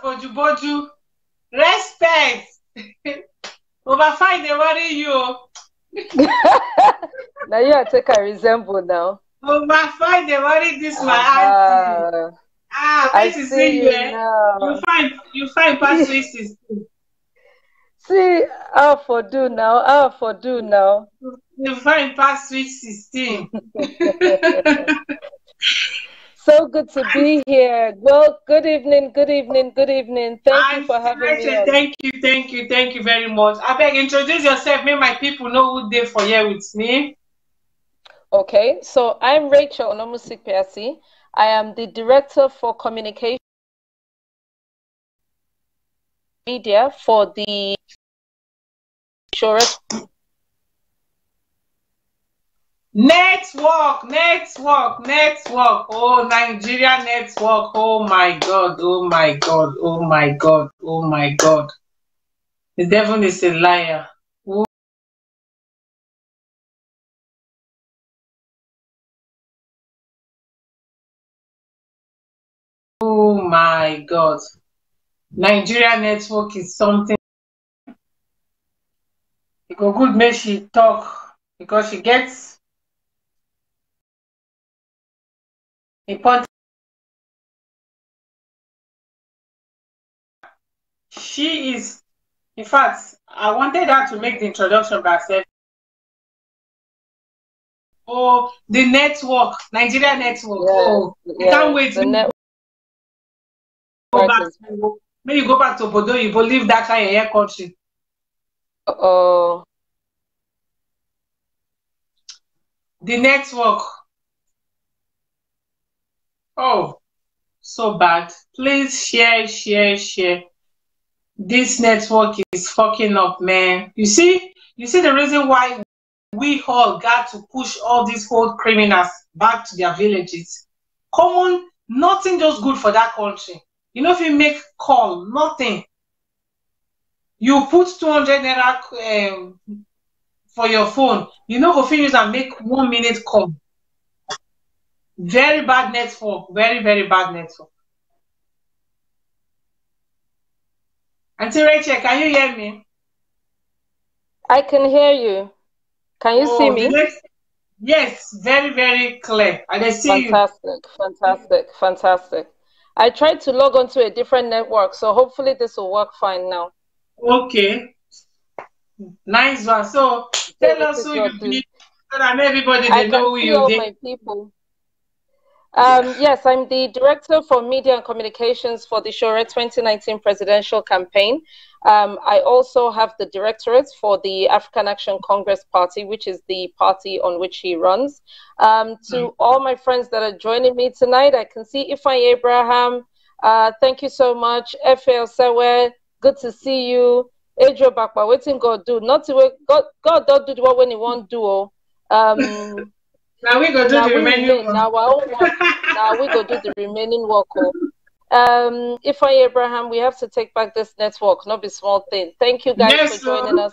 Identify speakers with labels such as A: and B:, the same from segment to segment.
A: Boju Boju. Respect. Over fine, they worry you.
B: Now you are take a resemble now.
A: Over fine, they worry this my auntie. I see you now. You find past 360.
B: See, how for do now.
A: You find past 316.
B: So good to be here. Well, good evening. Thank you for having me on.
A: Thank you very much. I beg, introduce yourself. Make my people know who they for here with me.
B: Okay, so I'm Rachel Onamusi-Kpiasi. I am the Director for Communication Media for the
A: Network. Oh, Nigeria network. Oh my God. The devil is a liar. Oh my God. Nigeria network is something. It go good make she talk because she gets important. She is, in fact, I wanted her to make the introduction by herself. Oh, the network, Nigeria network. I can't wait. When you go back to Bodo, you will leave that kind of country. The network. Oh, so bad. Please share. This network is fucking up, man. You see the reason why we all got to push all these old criminals back to their villages. Common, nothing just good for that country. You know, if you make call, nothing. You put 200 naira for your phone. You know, go finish and make 1 minute call. Very bad network. Very bad network. Auntie Rachel, can you hear me?
B: I can hear you. Can you see me?
A: Yes, very clear. And I see
B: Fantastic. I tried to log on to a different network, so hopefully this will work fine now.
A: Okay. Nice one. So tell us who you be, so that everybody they know who you are.
B: My people. Yes, I'm the Director for Media and Communications for the Shore 2019 presidential campaign. I also have the Directorate for the African Action Congress Party, which is the party on which he runs. To all my friends that are joining me tonight, I can see Ifeanyi Abraham. Thank you so much. FL Sewe, good to see you. Adriel Bakpa, waiting God do. Not to God don't do what when he won't do.
A: Now we go do the remaining work.
B: Now we go do the remaining work. Ifeanyi Abraham, we have to take back this network, not be small thing. Thank you guys for joining us.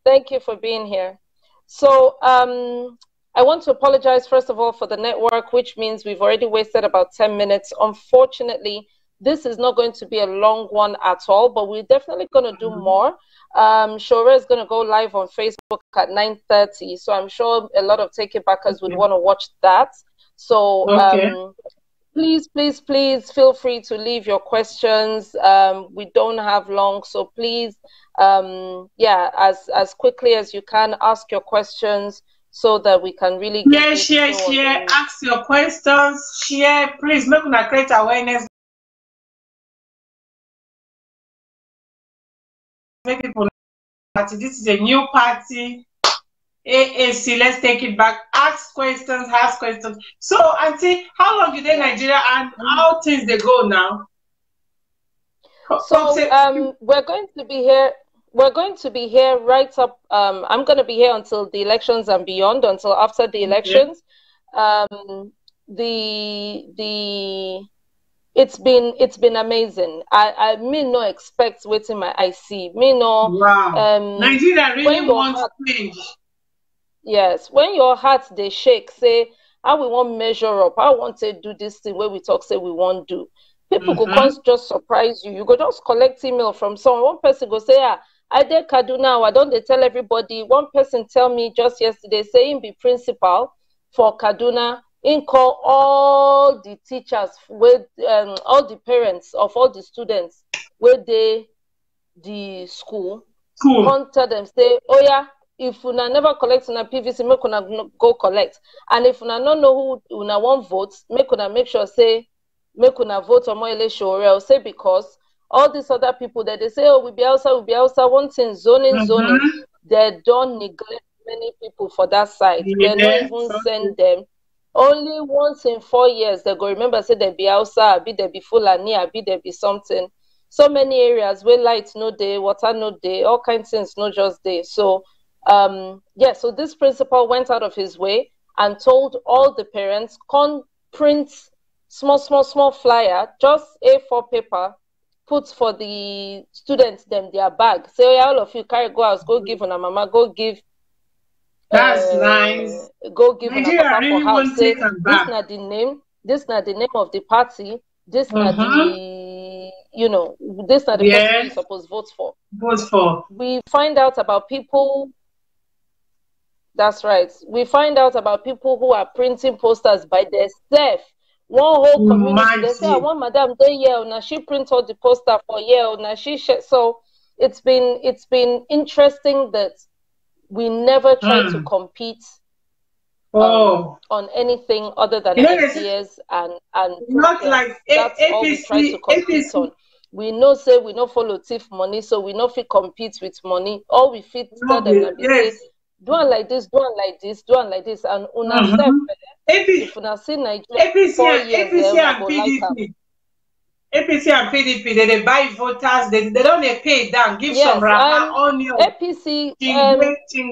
B: Thank you for being here. So I want to apologize first of all for the network, which means we've already wasted about 10 minutes. Unfortunately, this is not going to be a long one at all, but we're definitely going to do more. Shore is going to go live on Facebook at 9:30, so I'm sure a lot of Take It Backers would want to watch that. So please feel free to leave your questions. We don't have long, so please, as quickly as you can, ask your questions so that we can really
A: share. Ask your questions. Share, please. Make una create awareness. Make people know that this is a new party. AAC, let's take it back. Ask questions. So, Auntie, how long you in Nigeria and how things they go now?
B: So, we're going to be here. We're going to be here right up. I'm going to be here until the elections and beyond, until after the elections. It's been amazing. I may not expect waiting my I see.
A: Nigeria really wants change.
B: Yes, when your heart they shake, say how we want measure up, I want to do this thing where we talk say we won't do. people go come just surprise you. You go just collect email from someone. One person go say, I did Kaduna. Why don't they tell everybody? One person tell me just yesterday, saying be principal for Kaduna, in call all the teachers with all the parents of all the students where they the school. Come tell them, say, oh yeah, if una never collect una PVC, make una go collect. And if una don't know who una want vote, make una make sure say make una vote on more election or say, because all these other people that they say, oh, we be outside, one thing, zoning, they don't neglect many people for that side. They don't even send them. Only once in 4 years they go remember, say they be outside, be they be Fulani, be they be something. So many areas where light no day, water no day, all kinds of things no just day. So yeah, so this principal went out of his way and told all the parents, print small flyer, just A4 paper, put for the students them their bag. Say, oh yeah, all of you carry go house, go give on a mama, go give.
A: That's nice.
B: Go give on a papa for house. Say, this not the name. This not the name of the party. This not the, you know, this not the person you're supposed to vote for.
A: Vote for.
B: We find out about people. That's right. We find out about people who are printing posters by themselves. One whole community, they say, I want madam there, now she print out the poster for now she so it's been interesting that we never try to compete on anything other than ideas and
A: not like
B: that's all we try to compete on. We know say we no follow thief money, so we no fit compete with money. All we fit tell them and be say, do one like this, do one like this, do one like this, and una step. If una see Nigeria
A: APC and PDP, APC and PDP, they buy voters, they don't pay down, give some rubber on your
B: APC,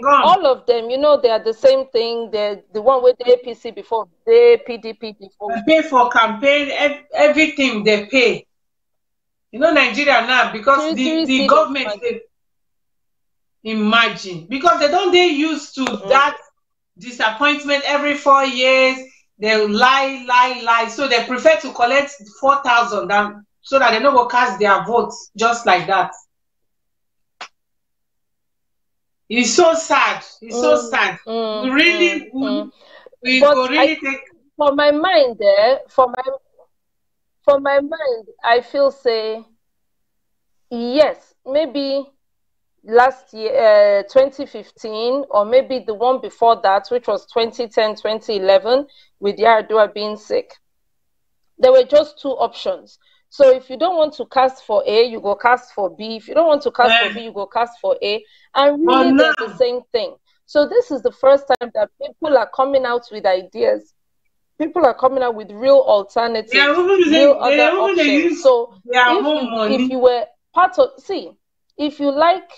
B: all of them, you know, they are the same thing. They're the one with the APC before, the PDP before.
A: They pay for campaign, everything they pay. You know, Nigeria now, because the government, imagine, because they used to that disappointment every 4 years. They lie, so they prefer to collect 4,000 so that they no go cast their votes just like that. It's so sad. It's so sad. We really we go really take
B: for my mind there, for my mind, I feel say yes, maybe last year 2015, or maybe the one before that, which was 2010 2011, with Yaradua being sick, there were just two options. So if you don't want to cast for A, you go cast for B. If you don't want to cast for B, you go cast for A. And really they're the same thing. So this is the first time that people are coming out with ideas. People are coming out with real alternatives, real other options. So if you were part of, if you like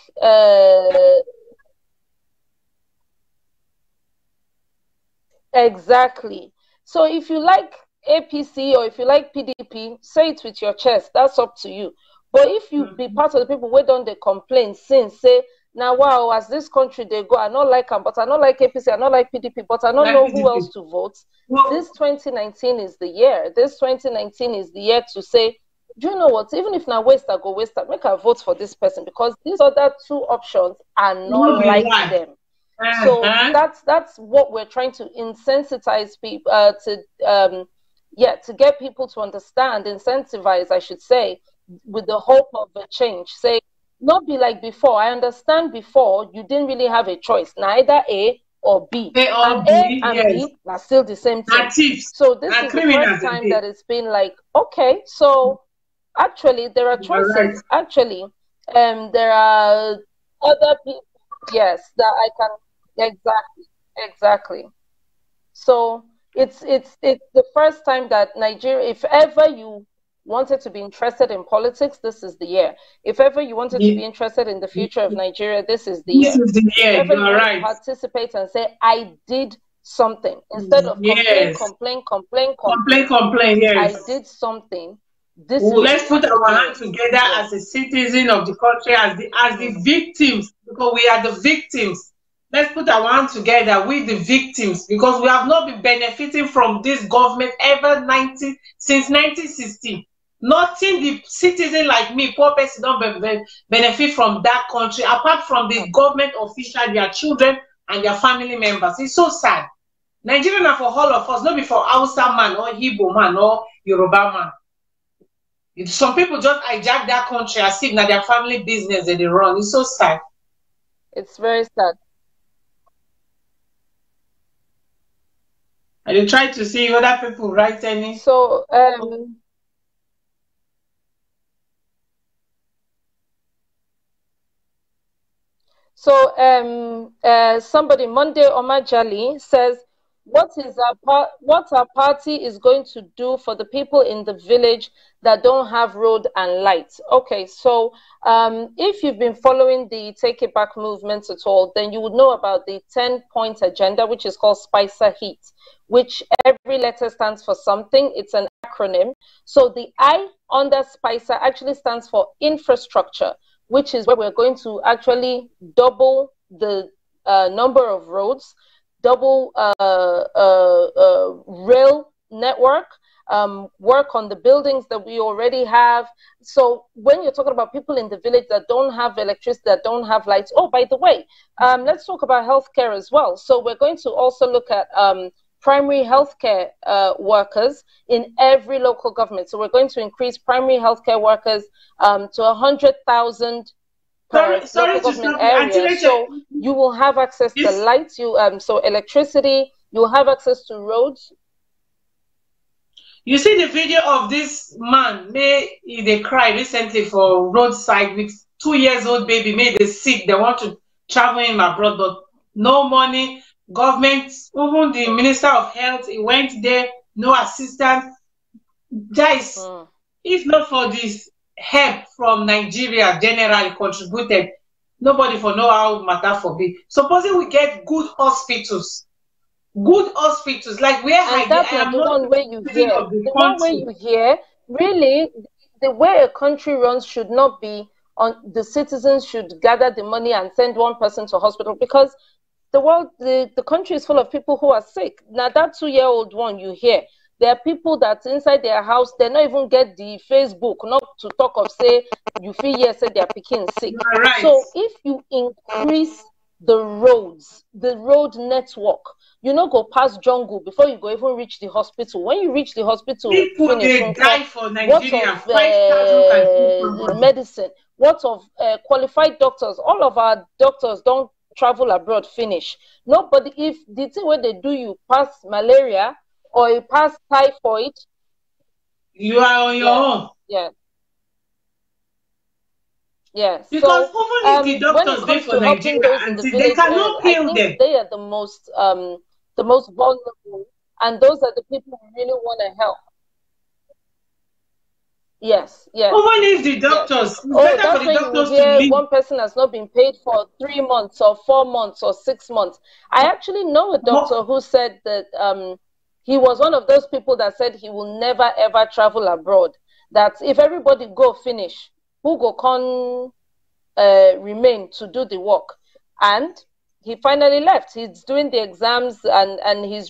B: exactly. So if you like APC or if you like PDP, say it with your chest. That's up to you. But if you be part of the people who don't they complain since, say, now wow, as this country they go, I not like them, but I not like APC, I not like PDP, but I don't know who else to vote. This 2019 is the year. This 2019 is the year to say, do you know what? Even if now waste, I go waste, I make a vote for this person, because these other two options are not like them. So that's what we're trying to insensitize people to get people to understand, incentivize, I should say, with the hope of a change. Say, not be like before. I understand before you didn't really have a choice, neither A or B. And B are still the same thing. So this is the first time that it's been like, okay, so actually there are choices. Right. Actually, there are other people, yes, that I can exactly. So it's the first time that Nigeria, if ever you wanted to be interested in politics, this is the year. If ever you wanted to be interested in the future of Nigeria, this is the year.
A: This is the year.
B: If ever you want to participate and say, I did something, instead of complain,
A: yes.
B: I did something.
A: Let's put our hands together as a citizen of the country, as the victims, because we are the victims. Let's put our hands together with the victims, because we have not been benefiting from this government ever since 1960. Nothing the citizen like me, poor person, don't benefit from that country, apart from the government official, their children, and their family members. It's so sad. Nigerian are for all of us, not be for Hausa man or Igbo man or Yoruba man. Some people just hijack that country as if na their family business that they run. It's so sad.
B: It's very sad.
A: And they try to see other people write any.
B: So somebody, Monday Omajali, says, what our party is going to do for the people in the village that don't have road and lights. Okay, so if you've been following the Take It Back movement at all, then you would know about the 10-point agenda, which is called Spicer Heat, which every letter stands for something. It's an acronym. So the I under Spicer actually stands for infrastructure, which is where we're going to actually double the number of roads, double rail network, work on the buildings that we already have. So when you're talking about people in the village that don't have electricity, that don't have lights, oh, by the way, let's talk about healthcare as well. So we're going to also look at primary healthcare workers in every local government. So we're going to increase primary healthcare workers to 100,000 per local government area. So you will have access to lights, so electricity, you'll have access to roads.
A: You see the video of this man, they cry recently for roadside with 2-year-old baby, they sick, they want to travel in abroad, but no money. Government, even the Minister of Health, he went there, no assistance. Guys, if not for this help from Nigeria, generally contributed, nobody for know how matter for be. Supposing we get good hospitals, like where
B: and that's not the one way you hear. The one way you hear, really, the way a country runs should not be on the citizens should gather the money and send one person to hospital, because the country is full of people who are sick. Now that 2-year-old one you hear, there are people that inside their house, they don't even get the Facebook, not to talk of say you feel yes, say they're picking sick.
A: Right.
B: So if you increase the roads, the road network, you know, go past jungle before you go even reach the hospital. When you reach the hospital,
A: people they die for Nigeria. 5,000
B: medicine. What of qualified doctors? All of our doctors don't travel abroad finish. Nobody, if the thing where they do you pass malaria or you pass typhoid,
A: you are on your own.
B: Yeah. Yes.
A: Because
B: so,
A: even if the doctors go for Nigeria, and they cannot heal them.
B: They are the most vulnerable, and those are the people we really want to help. Yes, yes.
A: Even if the doctors,
B: yes. That's when you hear one person has not been paid for 3 months or 4 months or 6 months. I actually know a doctor who said that he was one of those people that said he will never ever travel abroad. That if everybody go finish, who go con remain to do the work? And he finally left. He's doing the exams and he's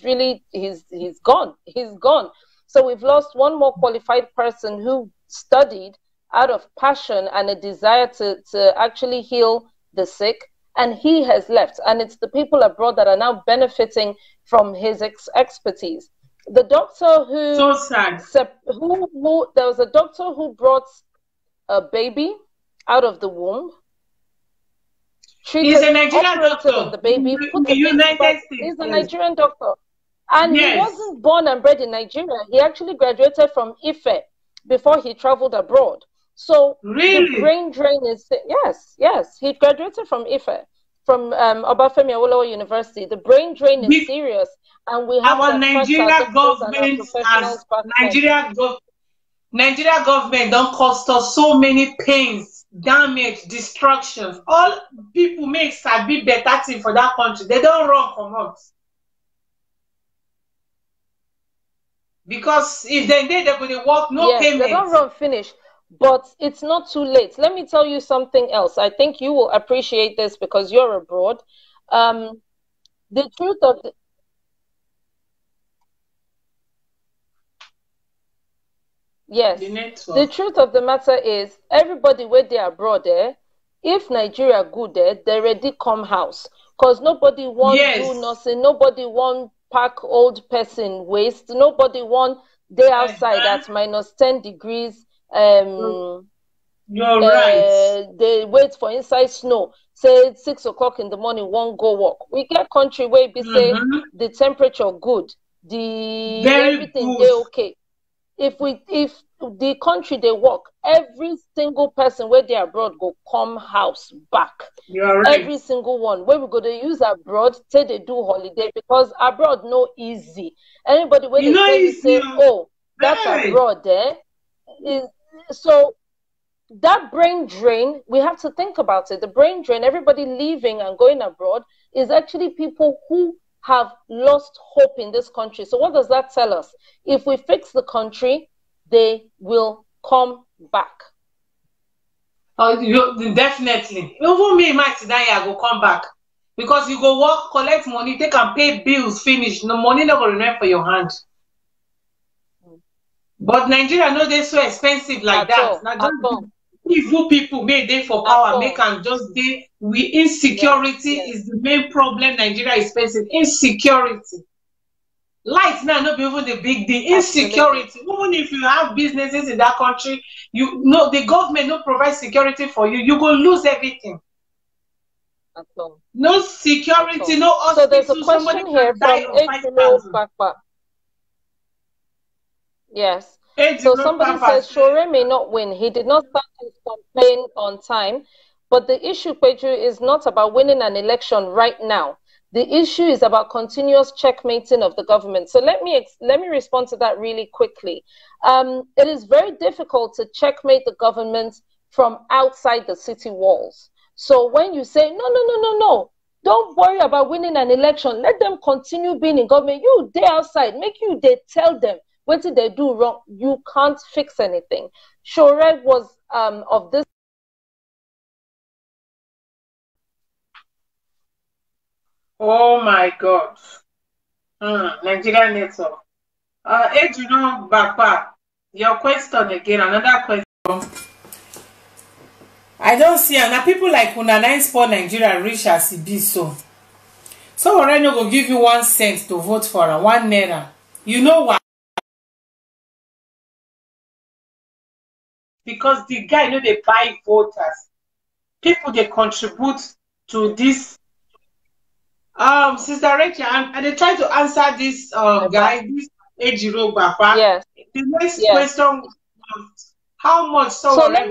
B: gone. He's gone. So we've lost one more qualified person who studied out of passion and a desire to actually heal the sick, and he has left. And it's the people abroad that are now benefiting from his expertise. The doctor who...
A: So sad.
B: There was a doctor who brought a baby out of the womb.
A: He's a Nigerian doctor.
B: On the baby, he's a Nigerian doctor. And
A: yes.
B: He wasn't born and bred in Nigeria. He actually graduated from Ife before he traveled abroad. So
A: really?
B: The brain drain is... Yes. He graduated from Ife, from Obafemi Awolowo University. The brain drain is serious. And we have
A: our Nigeria government Nigeria government don't cost us so many pains, damage, destructions. All people make sabi better thing for that country. They don't run from us. Because if they did, they would work no payment.
B: They don't run finish. But it's not too late. Let me tell you something else. I think you will appreciate this because you're abroad. The truth of the... Yes.
A: The network.
B: The truth of the matter is, everybody where they abroad there, if Nigeria good there, they already come house. Because nobody want do nothing, nobody want pack old person waste, nobody want day outside at -10 degrees.
A: You're right.
B: They wait for inside snow. Say 6 o'clock in the morning, won't go walk. We get country where be say the temperature good, the everything they okay. If the country they work, every single person where they abroad go come house back.
A: You're right.
B: Every single one. Where we go to use abroad, say they do holiday, because abroad no easy. Anybody where they say, oh, that's abroad there. So that brain drain, we have to think about it. The brain drain, everybody leaving and going abroad, is actually people who have lost hope in this country. So what does that tell us? If we fix the country, they will come back.
A: Definitely. Even me, my today, I go come back. Because you go work, collect money, take and pay bills, finish. No money never remain for your hand. But Nigeria, no, they're so expensive like that. Now, evil people made they for power, make and just they insecurity is the main problem. Nigeria is facing insecurity. Light now not even the big deal. Insecurity. Even if you have businesses in that country, you know the government not provide security for you, you go lose everything. No security, no hospital.
B: So there's a question here from Yes. So somebody says Shore may not win. He did not start his campaign on time. But the issue, Pedro, is not about winning an election right now. The issue is about continuous checkmating of the government. So let me respond to that really quickly. It is very difficult to checkmate the government from outside the city walls. So when you say, no, don't worry about winning an election, let them continue being in government. You, they outside, they tell them. What did they do wrong? You can't fix anything. Shoreg was of this.
A: Oh my God. Nigerian network. Ejiro Bakpa, your question again, another question. I don't see, and people like Una 9 Sport Nigeria reach as it be so. So already no go give you 1 cent to vote for her, 1 naira. You know why? Because the guy they buy voters. People they contribute to this. Sister Rachel, and they try to answer this guy, this Ejiro Bakpa.
B: Yes.
A: The next question was how much
B: so let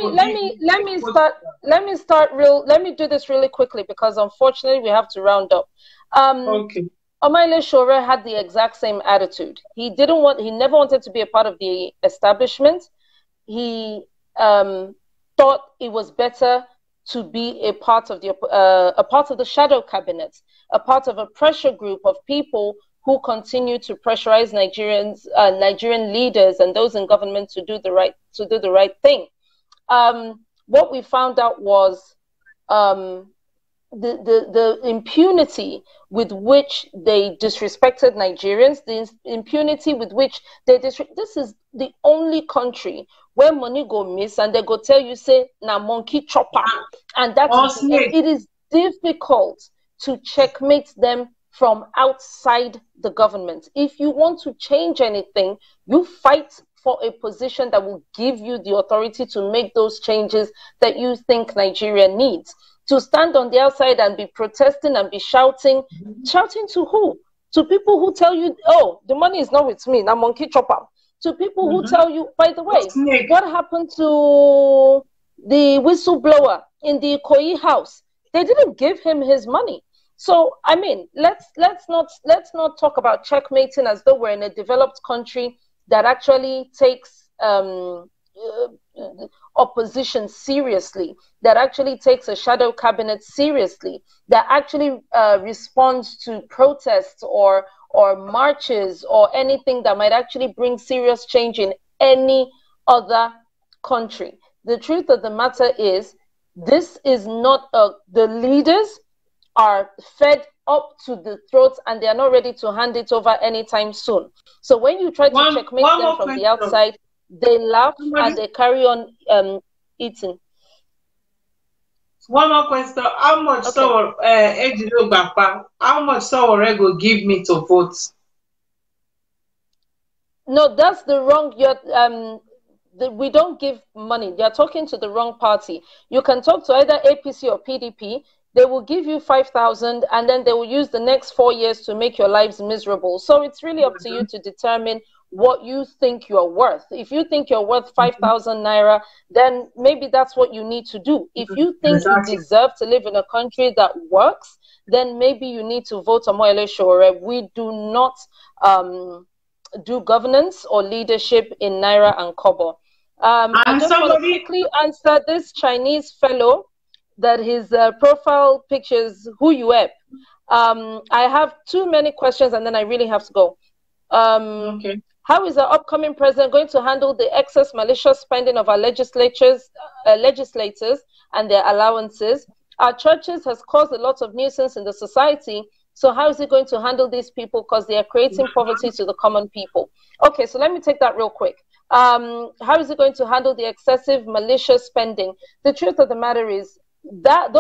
B: me do this really quickly, because unfortunately we have to round up.
A: Okay.
B: Omaile Shore had the exact same attitude. He never wanted to be a part of the establishment. He thought it was better to be a part of the shadow cabinet, a part of a pressure group of people who continue to pressurize Nigerian leaders and those in government to do the right thing. What we found out was the impunity with which they disrespected Nigerians, the impunity with which this is the only country where money go miss and they go tell you, say, na monkey chopper. And it is difficult to checkmate them from outside the government. If you want to change anything, you fight for a position that will give you the authority to make those changes that you think Nigeria needs. To stand on the outside and be protesting and be shouting to who? To people who tell you, oh, the money is not with me, na monkey chopper. To people who tell you, by the way, what happened to the whistleblower in the Ikoyi house? They didn't give him his money. So I mean, let's not talk about checkmating as though we're in a developed country that actually takes opposition seriously, that actually takes a shadow cabinet seriously, that actually responds to protests or marches or anything that might actually bring serious change in any other country. The truth of the matter is, this is not the leaders are fed up to the throats and they are not ready to hand it over anytime soon. So when you try to checkmate them from the outside, they laugh and they carry on eating.
A: One more question. How much how much Sowore go give me to vote?
B: No, that's the wrong. We don't give money. You're talking to the wrong party. You can talk to either APC or PDP. They will give you 5,000, and then they will use the next 4 years to make your lives miserable. So it's really up to you to determine what you think you're worth. If you think you're worth 5,000 naira, then maybe that's what you need to do. If you think you deserve to live in a country that works, then maybe you need to vote Omoyele Sowore. We do not do governance or leadership in naira and kobo. I just want to quickly answer this Chinese fellow that his profile pictures who you are. I have too many questions and then I really have to go.
A: Okay.
B: How is the upcoming president going to handle the excess malicious spending of our legislators and their allowances? Our churches has caused a lot of nuisance in the society. So how is he going to handle these people? Because they are creating poverty to the common people. Okay, so let me take that real quick. How is he going to handle the excessive malicious spending? The truth of the matter is that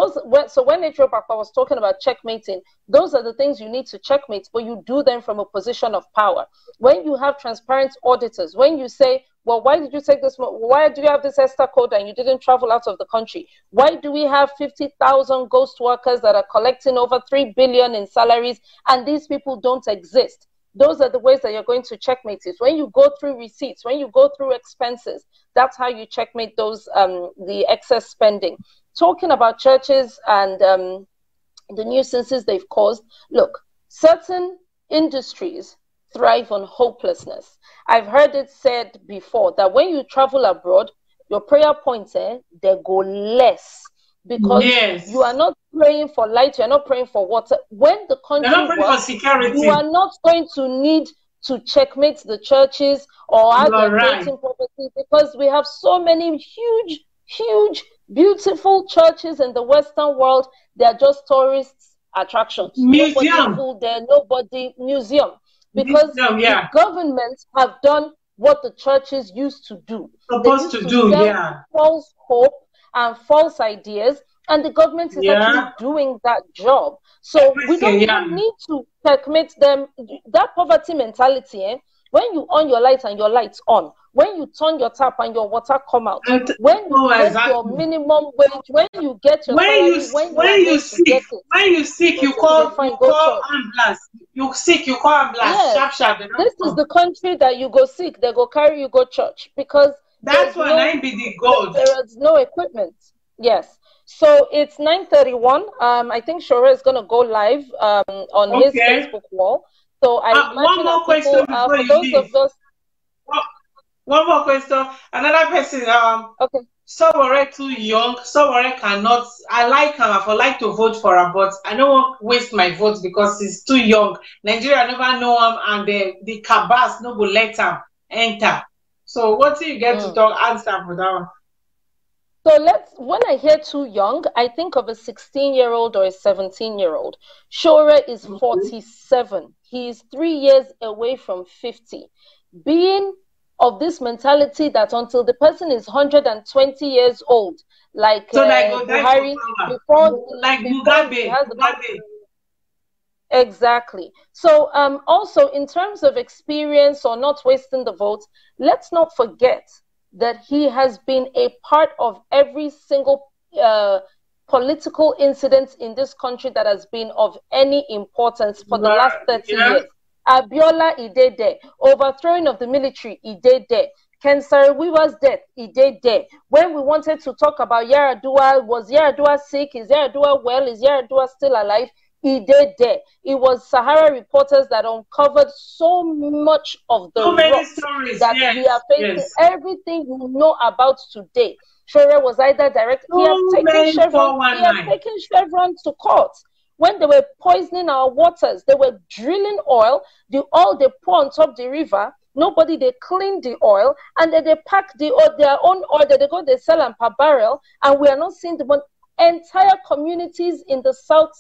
B: when H.O. Papa was talking about checkmating, those are the things you need to checkmate, but you do them from a position of power. When you have transparent auditors, when you say, well, why did you take this? Why do you have this ESTA code and you didn't travel out of the country? Why do we have 50,000 ghost workers that are collecting over 3 billion in salaries and these people don't exist? Those are the ways that you're going to checkmate it. When you go through receipts, when you go through expenses, that's how you checkmate those the excess spending. Talking about churches and the nuisances they've caused, look, certain industries thrive on hopelessness. I've heard it said before that when you travel abroad, your prayer points, they go less because you are not praying for light, you're not praying for water. When the country works, you are not going to need to checkmate the churches or how they're creating property, because we have so many huge, beautiful churches in the Western world. They're just tourist attractions.
A: Museum.
B: Museum. Because the governments have done what the churches used to do.
A: Supposed to do,
B: false hope and false ideas, and the government is actually doing that job. So we don't even need to checkmate them. That poverty mentality, when you on your light and your light's on, when you turn your tap and your water come out, when you get your minimum wage, when you get your salary, when you
A: sick, you call ambulance. You sick, you call ambulance. Sharp.
B: This is the country that you go sick, they go carry you go church, because
A: that's when I be the gold.
B: There is no equipment. Yes. So it's 9:31. I think Sowore is going to go live on his Facebook wall. So
A: one more question before you leave. One more question. Another person.
B: Okay.
A: Sowore too young. Sowore cannot. I like him. I would like to vote for him, but I don't want to waste my vote because he's too young. Nigeria never know him, and the cabas no go let him enter. So what do you get to talk answer for that one?
B: So when I hear too young, I think of a 16-year-old or a 17-year-old. Sowore is 47. He is 3 years away from 50. Being of this mentality that until the person is 120 years old, like Buhari,
A: like Mugabe.
B: Exactly. So also in terms of experience or not wasting the vote, let's not forget that he has been a part of every single political incident in this country that has been of any importance for the last 30 years. Abiola, he did there. Overthrowing of the military, he did there. Ken Saro-Wiwa's death, he did there. When we wanted to talk about Yar'Adua, was Yar'Adua sick? Is Yar'Adua well? Is Yar'Adua still alive? He did there. It was Sahara reporters that uncovered so much of the rocks that we are facing. Everything you know about today. Sowore was either direct. He has taken Chevron to court. When they were poisoning our waters, they were drilling oil. The oil they pour on top the river. Nobody, they clean the oil, and then they pack their own oil that they sell and per barrel, and we are not seeing the entire communities in the south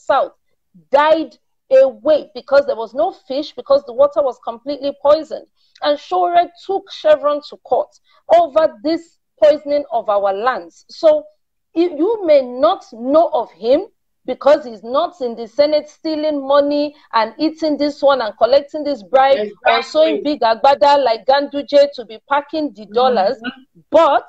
B: died away because there was no fish, because the water was completely poisoned. And Shore took Chevron to court over this poisoning of our lands. So you may not know of him because he's not in the Senate stealing money and eating this one and collecting this bribe, exactly, or sewing big agbada like Ganduje to be packing the dollars, but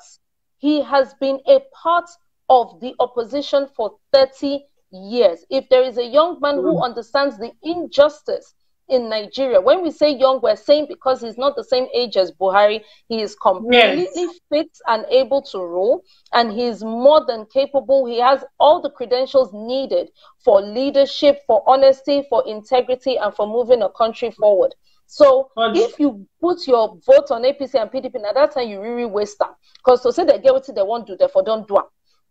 B: he has been a part of the opposition for 30 years. If there is a young man who understands the injustice in Nigeria, when we say young, we're saying because he's not the same age as Buhari, he is completely fit and able to rule, and he's more than capable. He has all the credentials needed for leadership, for honesty, for integrity, and for moving a country forward. So if you put your vote on APC and PDP, at that time you really waste them. Because to say they get what they want to do, therefore don't do it.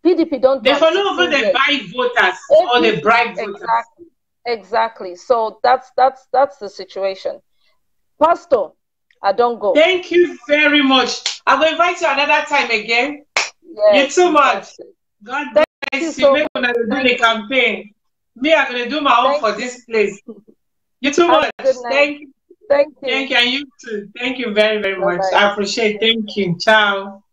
B: PDP don't do it.
A: Therefore, not over the buy voters or the bribe voters.
B: Exactly. So that's the situation. Pastor, I don't go.
A: Thank you very much. I will invite you another time again. Yes, you too much. God bless you. We're going to do the campaign. Me, I'm going to do my own for this place. You too much. Thank you.
B: Thank you.
A: Thank you. And you too. Thank you very, very much. I appreciate it. Thank you. Ciao.